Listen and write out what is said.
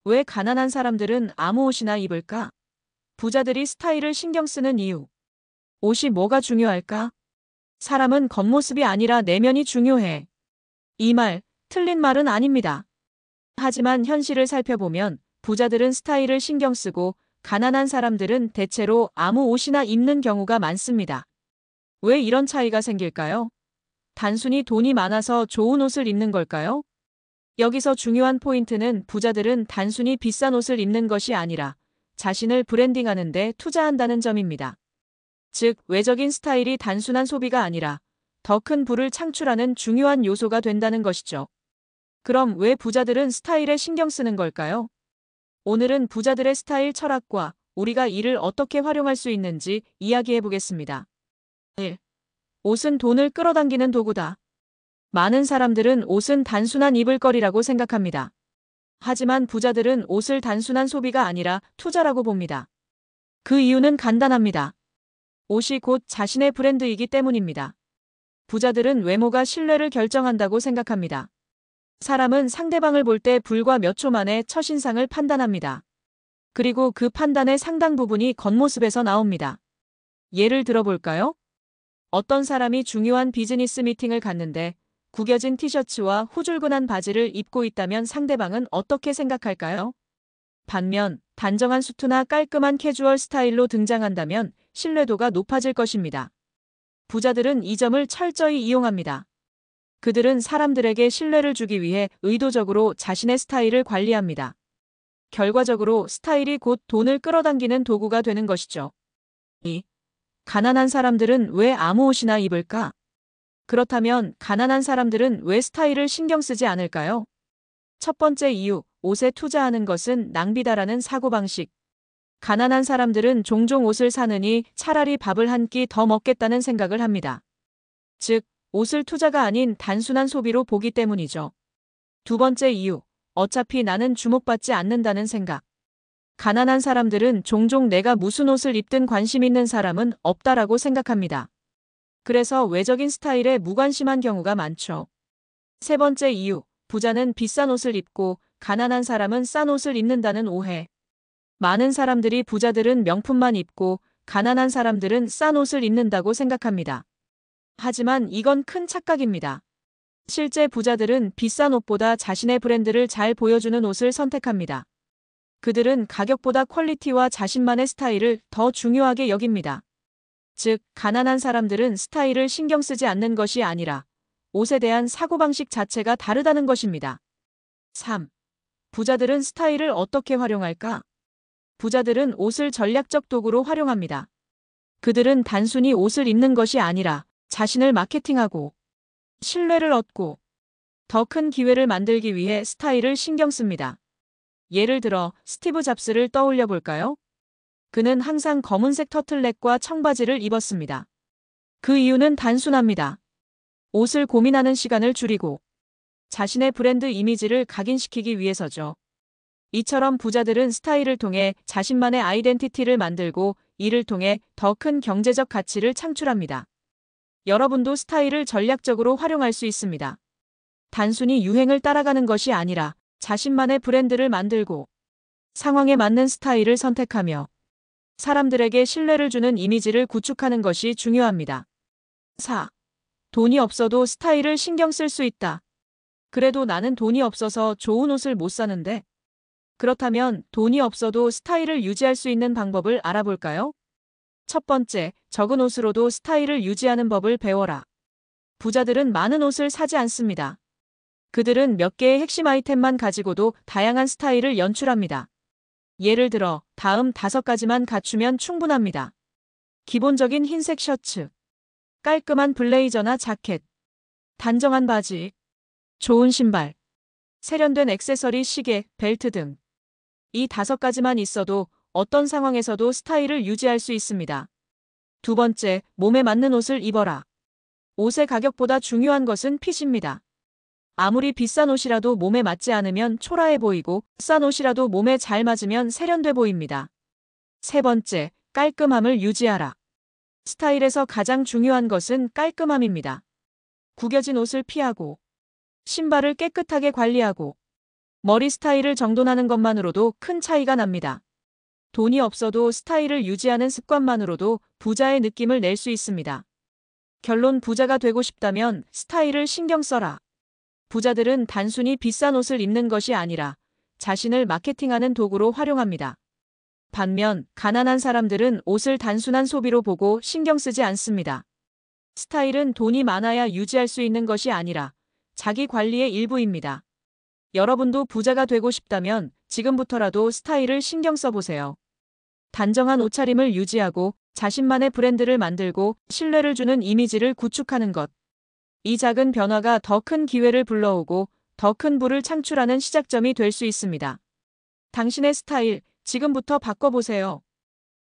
왜 가난한 사람들은 아무 옷이나 입을까? 부자들이 스타일을 신경 쓰는 이유. 옷이 뭐가 중요할까? 사람은 겉모습이 아니라 내면이 중요해. 이 말, 틀린 말은 아닙니다. 하지만 현실을 살펴보면 부자들은 스타일을 신경 쓰고 가난한 사람들은 대체로 아무 옷이나 입는 경우가 많습니다. 왜 이런 차이가 생길까요? 단순히 돈이 많아서 좋은 옷을 입는 걸까요? 여기서 중요한 포인트는 부자들은 단순히 비싼 옷을 입는 것이 아니라 자신을 브랜딩하는 데 투자한다는 점입니다. 즉, 외적인 스타일이 단순한 소비가 아니라 더 큰 부를 창출하는 중요한 요소가 된다는 것이죠. 그럼 왜 부자들은 스타일에 신경 쓰는 걸까요? 오늘은 부자들의 스타일 철학과 우리가 이를 어떻게 활용할 수 있는지 이야기해 보겠습니다. 1. 옷은 돈을 끌어당기는 도구다. 많은 사람들은 옷은 단순한 입을 거리라고 생각합니다. 하지만 부자들은 옷을 단순한 소비가 아니라 투자라고 봅니다. 그 이유는 간단합니다. 옷이 곧 자신의 브랜드이기 때문입니다. 부자들은 외모가 신뢰를 결정한다고 생각합니다. 사람은 상대방을 볼 때 불과 몇 초 만에 첫인상을 판단합니다. 그리고 그 판단의 상당 부분이 겉모습에서 나옵니다. 예를 들어볼까요? 어떤 사람이 중요한 비즈니스 미팅을 갔는데 구겨진 티셔츠와 후줄근한 바지를 입고 있다면 상대방은 어떻게 생각할까요? 반면 단정한 수트나 깔끔한 캐주얼 스타일로 등장한다면 신뢰도가 높아질 것입니다. 부자들은 이 점을 철저히 이용합니다. 그들은 사람들에게 신뢰를 주기 위해 의도적으로 자신의 스타일을 관리합니다. 결과적으로 스타일이 곧 돈을 끌어당기는 도구가 되는 것이죠. 2. 가난한 사람들은 왜 아무 옷이나 입을까? 그렇다면 가난한 사람들은 왜 스타일을 신경 쓰지 않을까요? 첫 번째 이유, 옷에 투자하는 것은 낭비다라는 사고방식. 가난한 사람들은 종종 옷을 사느니 차라리 밥을 한 끼 더 먹겠다는 생각을 합니다. 즉, 옷을 투자가 아닌 단순한 소비로 보기 때문이죠. 두 번째 이유, 어차피 나는 주목받지 않는다는 생각. 가난한 사람들은 종종 내가 무슨 옷을 입든 관심 있는 사람은 없다라고 생각합니다. 그래서 외적인 스타일에 무관심한 경우가 많죠. 세 번째 이유, 부자는 비싼 옷을 입고 가난한 사람은 싼 옷을 입는다는 오해. 많은 사람들이 부자들은 명품만 입고 가난한 사람들은 싼 옷을 입는다고 생각합니다. 하지만 이건 큰 착각입니다. 실제 부자들은 비싼 옷보다 자신의 브랜드를 잘 보여주는 옷을 선택합니다. 그들은 가격보다 퀄리티와 자신만의 스타일을 더 중요하게 여깁니다. 즉, 가난한 사람들은 스타일을 신경 쓰지 않는 것이 아니라 옷에 대한 사고방식 자체가 다르다는 것입니다. 3. 부자들은 스타일을 어떻게 활용할까? 부자들은 옷을 전략적 도구로 활용합니다. 그들은 단순히 옷을 입는 것이 아니라 자신을 마케팅하고 신뢰를 얻고 더 큰 기회를 만들기 위해 스타일을 신경 씁니다. 예를 들어 스티브 잡스를 떠올려 볼까요? 그는 항상 검은색 터틀넥과 청바지를 입었습니다. 그 이유는 단순합니다. 옷을 고민하는 시간을 줄이고 자신의 브랜드 이미지를 각인시키기 위해서죠. 이처럼 부자들은 스타일을 통해 자신만의 아이덴티티를 만들고 이를 통해 더 큰 경제적 가치를 창출합니다. 여러분도 스타일을 전략적으로 활용할 수 있습니다. 단순히 유행을 따라가는 것이 아니라 자신만의 브랜드를 만들고 상황에 맞는 스타일을 선택하며 사람들에게 신뢰를 주는 이미지를 구축하는 것이 중요합니다. 4. 돈이 없어도 스타일을 신경 쓸 수 있다. 그래도 나는 돈이 없어서 좋은 옷을 못 사는데. 그렇다면 돈이 없어도 스타일을 유지할 수 있는 방법을 알아볼까요? 첫 번째, 적은 옷으로도 스타일을 유지하는 법을 배워라. 부자들은 많은 옷을 사지 않습니다. 그들은 몇 개의 핵심 아이템만 가지고도 다양한 스타일을 연출합니다. 예를 들어, 다음 5가지만 갖추면 충분합니다. 기본적인 흰색 셔츠, 깔끔한 블레이저나 자켓, 단정한 바지, 좋은 신발, 세련된 액세서리, 시계, 벨트 등. 이 5가지만 있어도 어떤 상황에서도 스타일을 유지할 수 있습니다. 두 번째, 몸에 맞는 옷을 입어라. 옷의 가격보다 중요한 것은 핏입니다. 아무리 비싼 옷이라도 몸에 맞지 않으면 초라해 보이고 싼 옷이라도 몸에 잘 맞으면 세련돼 보입니다. 세 번째, 깔끔함을 유지하라. 스타일에서 가장 중요한 것은 깔끔함입니다. 구겨진 옷을 피하고 신발을 깨끗하게 관리하고 머리 스타일을 정돈하는 것만으로도 큰 차이가 납니다. 돈이 없어도 스타일을 유지하는 습관만으로도 부자의 느낌을 낼 수 있습니다. 결론 부자가 되고 싶다면 스타일을 신경 써라. 부자들은 단순히 비싼 옷을 입는 것이 아니라 자신을 마케팅하는 도구로 활용합니다. 반면 가난한 사람들은 옷을 단순한 소비로 보고 신경 쓰지 않습니다. 스타일은 돈이 많아야 유지할 수 있는 것이 아니라 자기 관리의 일부입니다. 여러분도 부자가 되고 싶다면 지금부터라도 스타일을 신경 써보세요. 단정한 옷차림을 유지하고 자신만의 브랜드를 만들고 신뢰를 주는 이미지를 구축하는 것. 이 작은 변화가 더 큰 기회를 불러오고 더 큰 부를 창출하는 시작점이 될 수 있습니다. 당신의 스타일, 지금부터 바꿔보세요.